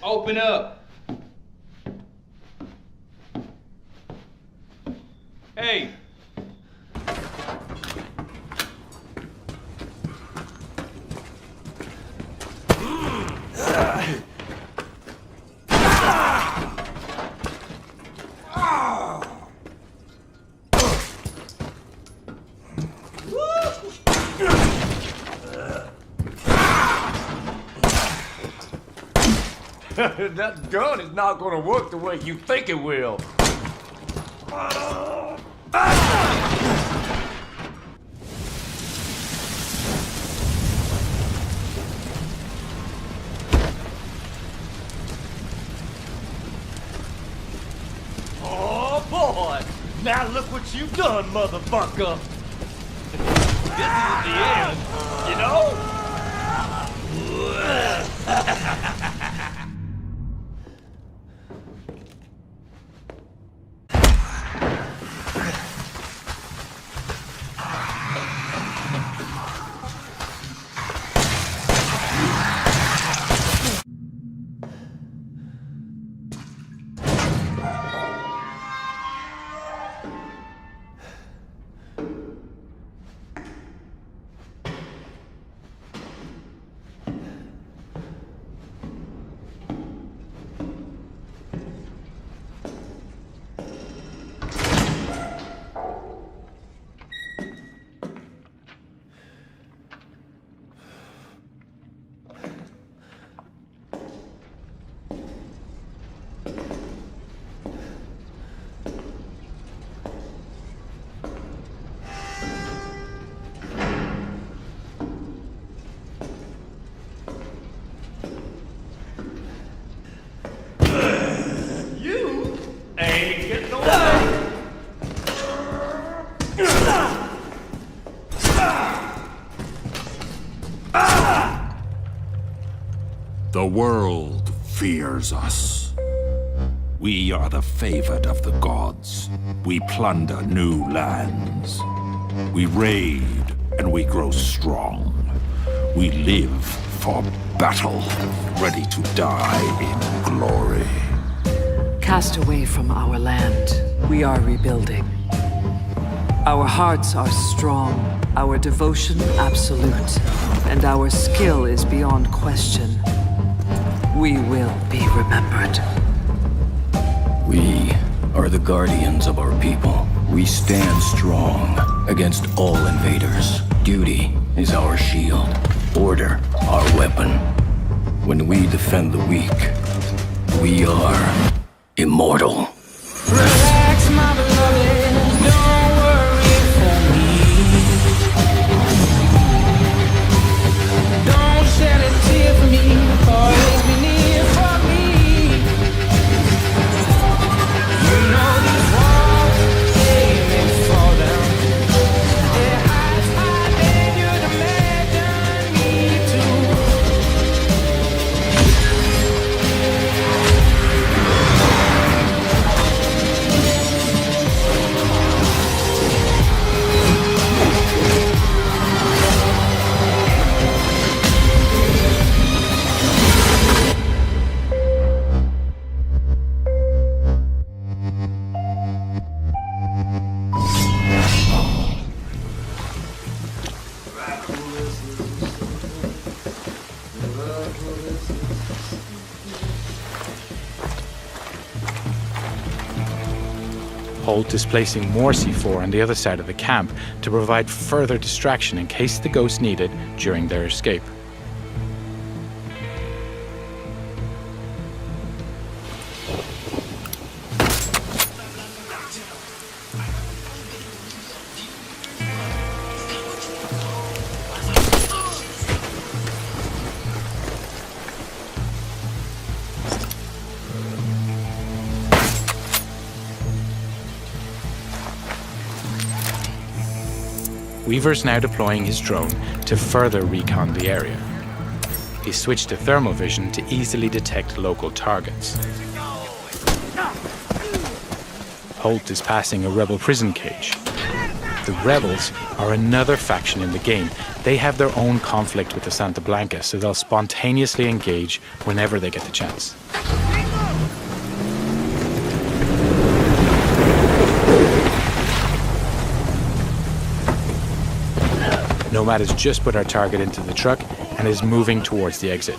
Open up. Hey. That gun is not gonna work the way you think it will. Oh boy! Now look what you've done, motherfucker! This isn't the end, you know? The world fears us. We are the favored of the gods. We plunder new lands. We raid and we grow strong. We live for battle, ready to die in glory. Cast away from our land, we are rebuilding. Our hearts are strong, our devotion absolute, and our skill is beyond question. We will be remembered. We are the guardians of our people. We stand strong against all invaders. Duty is our shield, order our weapon. When we defend the weak, we are immortal. Relax, my beloved, don't worry for me. Don't shed a tear for me, always be near for me. You know these walls, they may fall down. They're higher than you'd imagine me to. Holt is placing more C4 on the other side of the camp to provide further distraction in case the ghosts need it during their escape. Weaver's now deploying his drone to further recon the area. He switched to thermal vision to easily detect local targets. Holt is passing a rebel prison cage. The rebels are another faction in the game. They have their own conflict with the Santa Blanca, so they'll spontaneously engage whenever they get the chance. Nomad has just put our target into the truck and is moving towards the exit.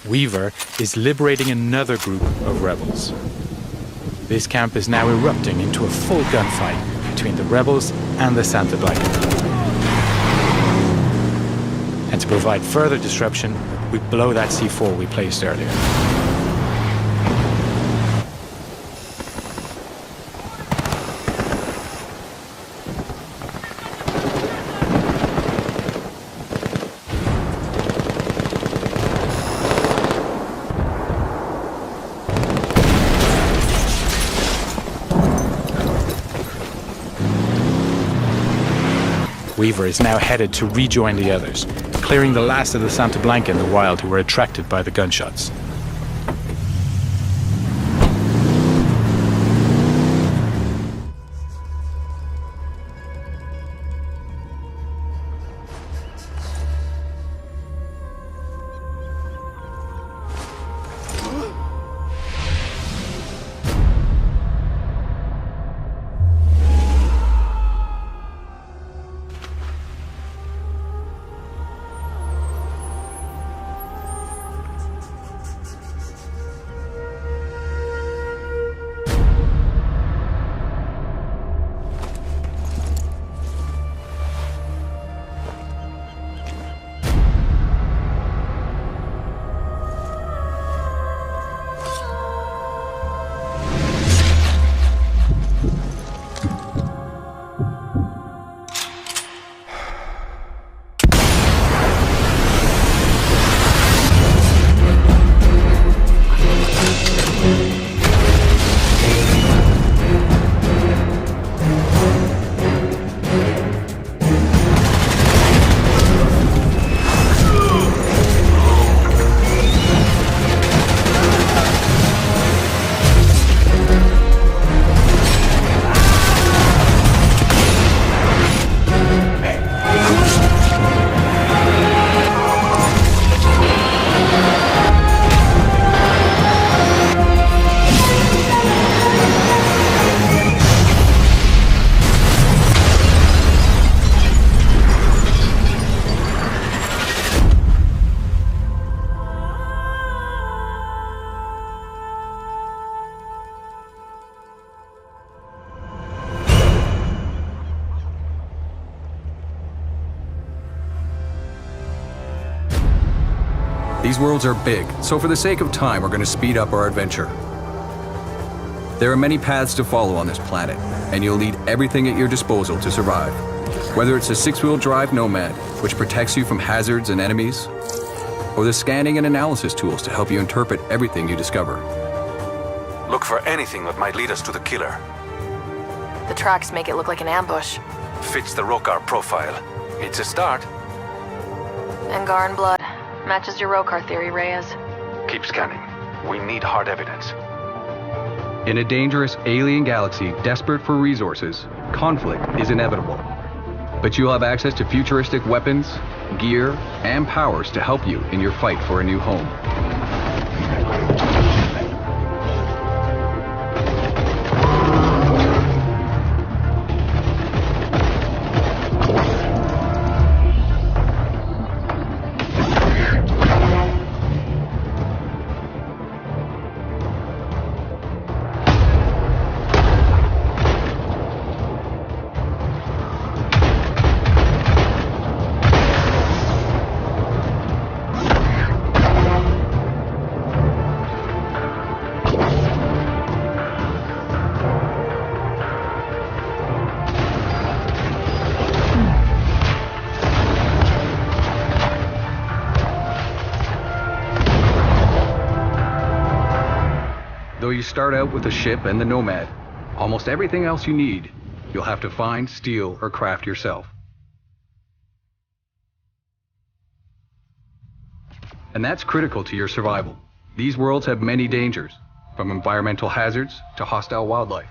Weaver is liberating another group of rebels. This camp is now erupting into a full gunfight between the rebels and the Santa Blanca. And to provide further disruption, we blow that C4 we placed earlier. Weaver is now headed to rejoin the others, clearing the last of the Santa Blanca in the wild who were attracted by the gunshots. These worlds are big, so for the sake of time, we're going to speed up our adventure. There are many paths to follow on this planet, and you'll need everything at your disposal to survive. Whether it's a six-wheel drive Nomad, which protects you from hazards and enemies, or the scanning and analysis tools to help you interpret everything you discover. Look for anything that might lead us to the killer. The tracks make it look like an ambush. Fits the Rokar profile. It's a start. Angar and blood. Matches your Rokar theory, Reyes. Keep scanning. We need hard evidence. In a dangerous alien galaxy desperate for resources, conflict is inevitable. But you'll have access to futuristic weapons, gear, and powers to help you in your fight for a new home. Though you start out with the ship and the Nomad, almost everything else you need, you'll have to find, steal, or craft yourself. And that's critical to your survival. These worlds have many dangers, from environmental hazards to hostile wildlife.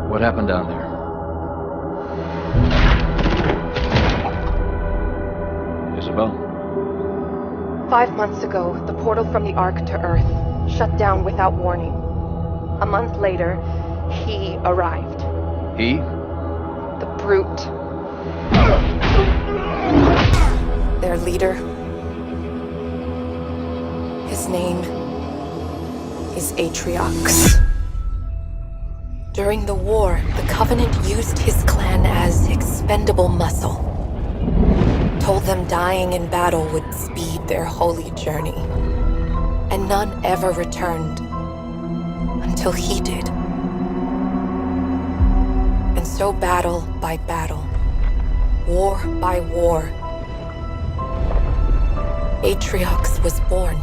What happened down there? Isabel? 5 months ago, the portal from the Ark to Earth shut down without warning. A month later, he arrived. He? The Brute. Their leader. His name is Atriox. During the war, the Covenant used his clan as expendable muscle. Told them dying in battle would speed their holy journey. And none ever returned. Until he did. And so battle by battle, war by war, Atriox was born.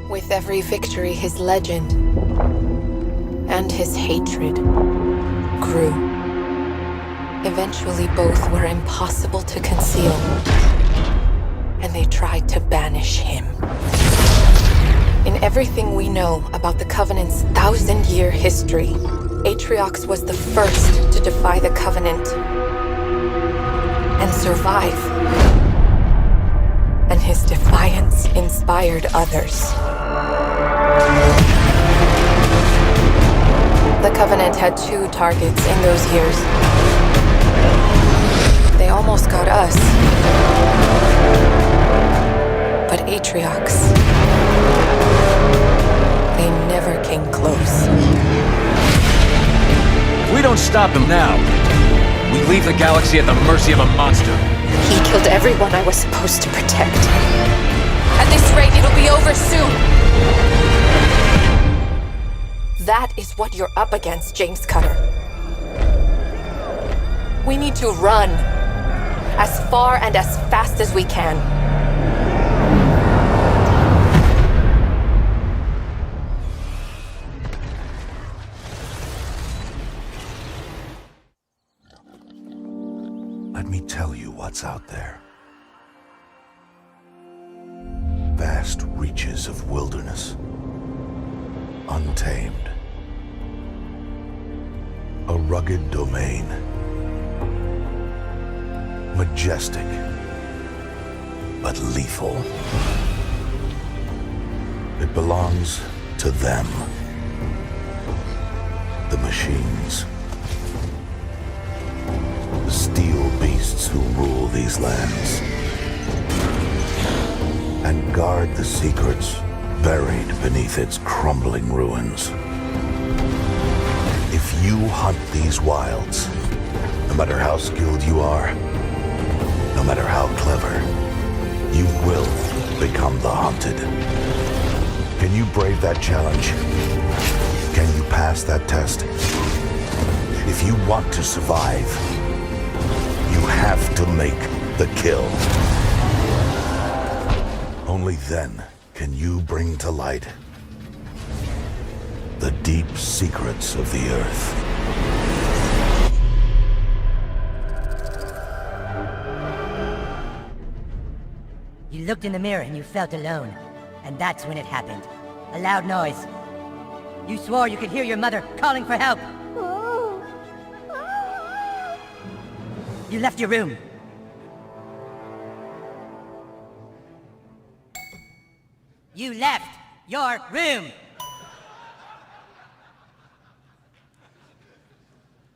With every victory, his legend and his hatred grew. Eventually, both were impossible to conceal, and they tried to banish him. In everything we know about the Covenant's 1,000-year history, Atriox was the first to defy the Covenant and survive. And his defiance inspired others. The Covenant had 2 targets in those years. They almost got us. But Atriox, they never came close. If we don't stop him now, we leave the galaxy at the mercy of a monster. He killed everyone I was supposed to protect. At this rate, it'll be over soon. That is what you're up against, James Cutter. We need to run. As far and as fast as we can. Let me tell you what's out there. Vast reaches of wilderness. Untamed. A rugged domain. Majestic, but lethal. It belongs to them. The machines. The steel beasts who rule these lands. And guard the secrets buried beneath its crumbling ruins. If you hunt these wilds, no matter how skilled you are, no matter how clever, you will become the hunted. Can you brave that challenge? Can you pass that test? If you want to survive, you have to make the kill. Only then can you bring to light the deep secrets of the Earth. You looked in the mirror and you felt alone. And that's when it happened. A loud noise. You swore you could hear your mother calling for help. You left your room. You left your room.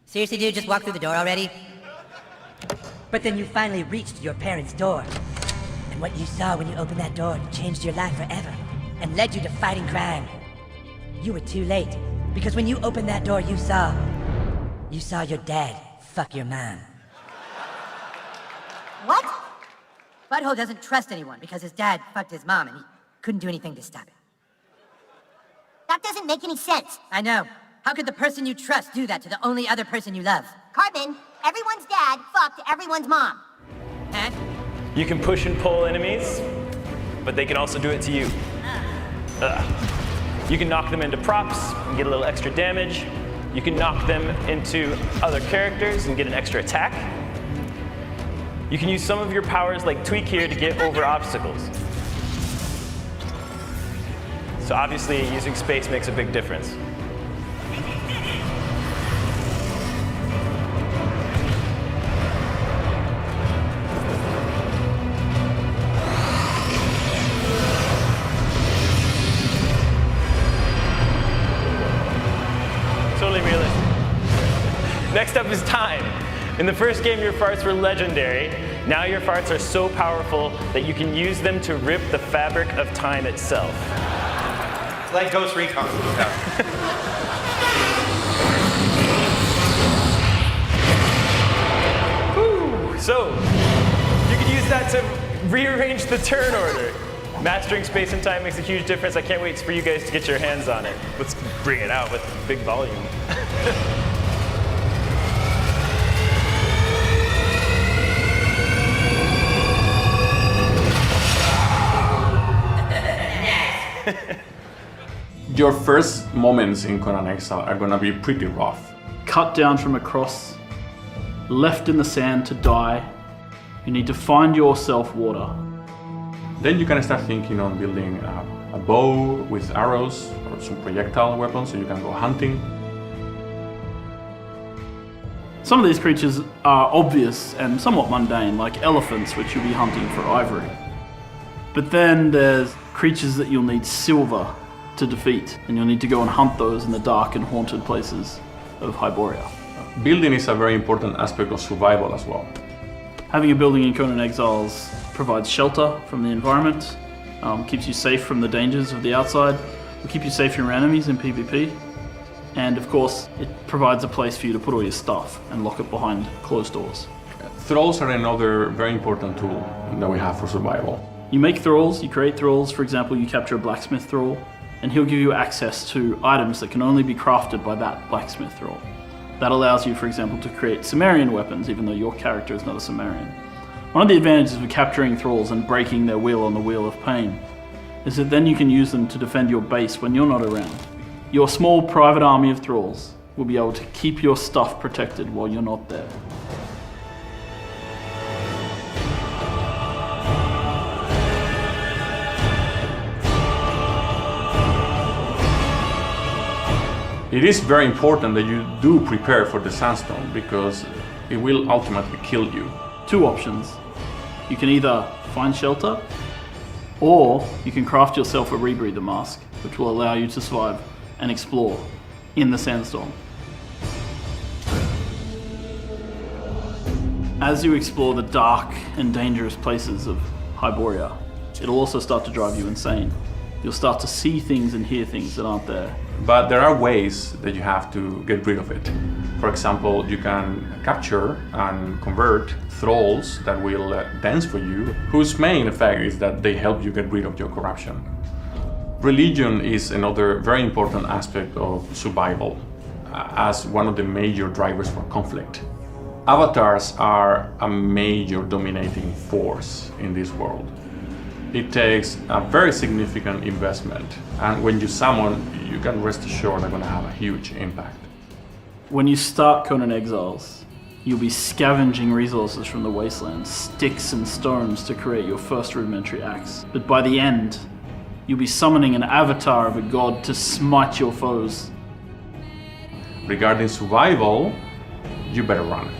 Seriously, dude, just walk through the door already? But then you finally reached your parents' door. And what you saw when you opened that door changed your life forever and led you to fighting crime. You were too late, because when you opened that door, you saw your dad fuck your mom. What? Butthole doesn't trust anyone because his dad fucked his mom and he couldn't do anything to stop it. That doesn't make any sense. I know. How could the person you trust do that to the only other person you love? Carbon, everyone's dad fucked everyone's mom. And? You can push and pull enemies, but they can also do it to you. You can knock them into props and get a little extra damage. You can knock them into other characters and get an extra attack. You can use some of your powers like Tweak here to get over obstacles. So obviously using space makes a big difference. Totally realistic. Next up is time. In the first game, your farts were legendary. Now your farts are so powerful that you can use them to rip the fabric of time itself. Like Ghost Recon. So, you can use that to rearrange the turn order. Mastering space and time makes a huge difference. I can't wait for you guys to get your hands on it. Let's bring it out with big volume. Your first moments in Conan Exile are gonna be pretty rough. Cut down from a cross, left in the sand to die. You need to find yourself water. Then you can start thinking on building a bow with arrows or some projectile weapons so you can go hunting. Some of these creatures are obvious and somewhat mundane, like elephants, which you'll be hunting for ivory. But then there's creatures that you'll need silver to defeat, and you'll need to go and hunt those in the dark and haunted places of Hyboria. Building is a very important aspect of survival as well. Having a building in Conan Exiles provides shelter from the environment, keeps you safe from the dangers of the outside, will keep you safe from your enemies in PvP, and of course it provides a place for you to put all your stuff and lock it behind closed doors. Thralls are another very important tool that we have for survival. You make thralls, you create thralls. For example, you capture a blacksmith thrall, and he'll give you access to items that can only be crafted by that blacksmith thrall. That allows you, for example, to create Sumerian weapons, even though your character is not a Sumerian. One of the advantages of capturing thralls and breaking their will on the Wheel of Pain is that then you can use them to defend your base when you're not around. Your small private army of thralls will be able to keep your stuff protected while you're not there. It is very important that you do prepare for the sandstorm because it will ultimately kill you. Two options. You can either find shelter, or you can craft yourself a rebreather mask, which will allow you to survive and explore in the sandstorm. As you explore the dark and dangerous places of Hyboria, it'll also start to drive you insane. You'll start to see things and hear things that aren't there. But there are ways that you have to get rid of it. For example, you can capture and convert thralls that will dance for you, whose main effect is that they help you get rid of your corruption. Religion is another very important aspect of survival, as one of the major drivers for conflict. Avatars are a major dominating force in this world. It takes a very significant investment, and when you summon, you can rest assured they're going to have a huge impact. When you start Conan Exiles, you'll be scavenging resources from the wasteland, sticks and stones to create your first rudimentary axe. But by the end, you'll be summoning an avatar of a god to smite your foes. Regarding survival, you better run.